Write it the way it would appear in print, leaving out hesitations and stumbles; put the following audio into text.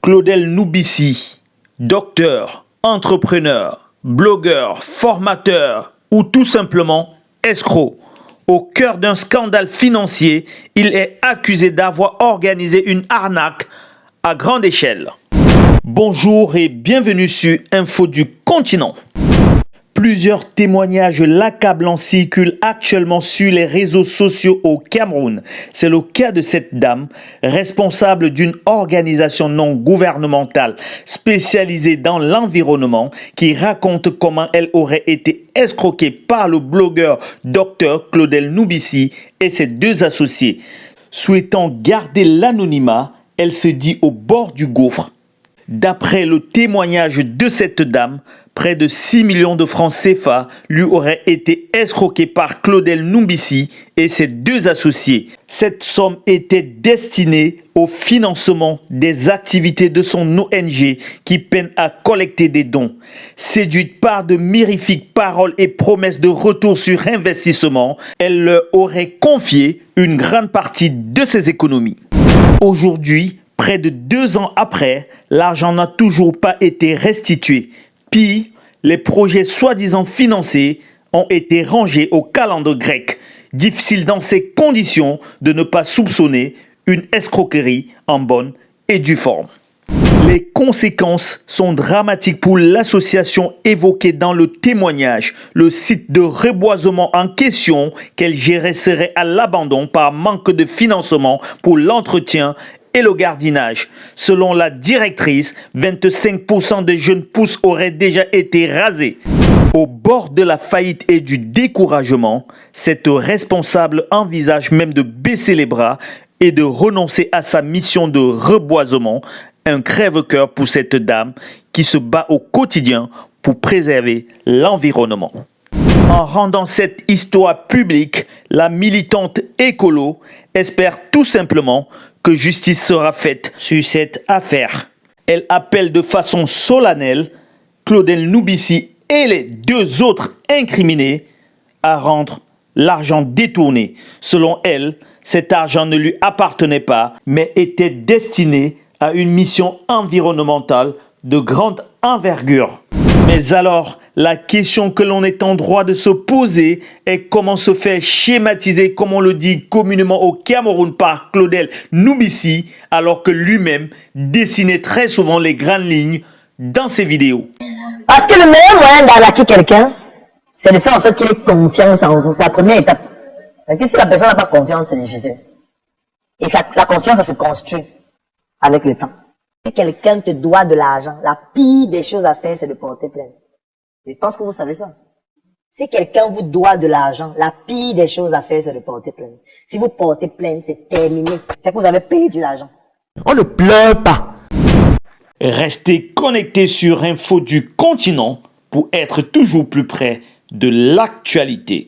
Claudel Noubissi, docteur, entrepreneur, blogueur, formateur ou tout simplement escroc. Au cœur d'un scandale financier, il est accusé d'avoir organisé une arnaque à grande échelle. Bonjour et bienvenue sur Info du Continent. Plusieurs témoignages l'accablants circulent actuellement sur les réseaux sociaux au Cameroun. C'est le cas de cette dame, responsable d'une organisation non gouvernementale spécialisée dans l'environnement, qui raconte comment elle aurait été escroquée par le blogueur Dr Claudel Noubissi et ses deux associés. Souhaitant garder l'anonymat, elle se dit au bord du gouffre. D'après le témoignage de cette dame, près de 6 millions de francs CFA lui auraient été escroqués par Claudel Noubissi et ses deux associés. Cette somme était destinée au financement des activités de son ONG qui peine à collecter des dons. Séduite par de mirifiques paroles et promesses de retour sur investissement, elle leur aurait confié une grande partie de ses économies. Aujourd'hui, près de 2 ans après, l'argent n'a toujours pas été restitué. Pire, les projets soi-disant financés ont été rangés au calendrier grec. Difficile dans ces conditions de ne pas soupçonner une escroquerie en bonne et due forme. Les conséquences sont dramatiques pour l'association évoquée dans le témoignage. Le site de reboisement en question qu'elle gérait serait à l'abandon par manque de financement pour l'entretien et le gardiennage. Selon la directrice, 25% des jeunes pousses auraient déjà été rasés. Au bord de la faillite et du découragement, cette responsable envisage même de baisser les bras et de renoncer à sa mission de reboisement, un crève-cœur pour cette dame qui se bat au quotidien pour préserver l'environnement. En rendant cette histoire publique, la militante écolo espère tout simplement que justice sera faite sur cette affaire. Elle appelle de façon solennelle Claudel Noubissi et les deux autres incriminés à rendre l'argent détourné. Selon elle, cet argent ne lui appartenait pas, mais était destiné à une mission environnementale de grande envergure. Mais alors, la question que l'on est en droit de se poser est comment se fait schématiser, comme on le dit communément au Cameroun, par Claudel Noubissi, alors que lui-même dessinait très souvent les grandes lignes dans ses vidéos. Parce que le meilleur moyen d'arnaquer quelqu'un, c'est de faire en sorte qu'il ait confiance en vous. C'est la première étape. Parce que si la personne n'a pas confiance, c'est difficile. Et la confiance, ça se construit avec le temps. Si quelqu'un te doit de l'argent, la pire des choses à faire, c'est de porter plainte. Je pense que vous savez ça. Si quelqu'un vous doit de l'argent, la pire des choses à faire, c'est de porter plainte. Si vous portez plainte, c'est terminé. C'est que vous avez perdu l'argent. On ne pleure pas. Restez connectés sur Info du Continent pour être toujours plus près de l'actualité.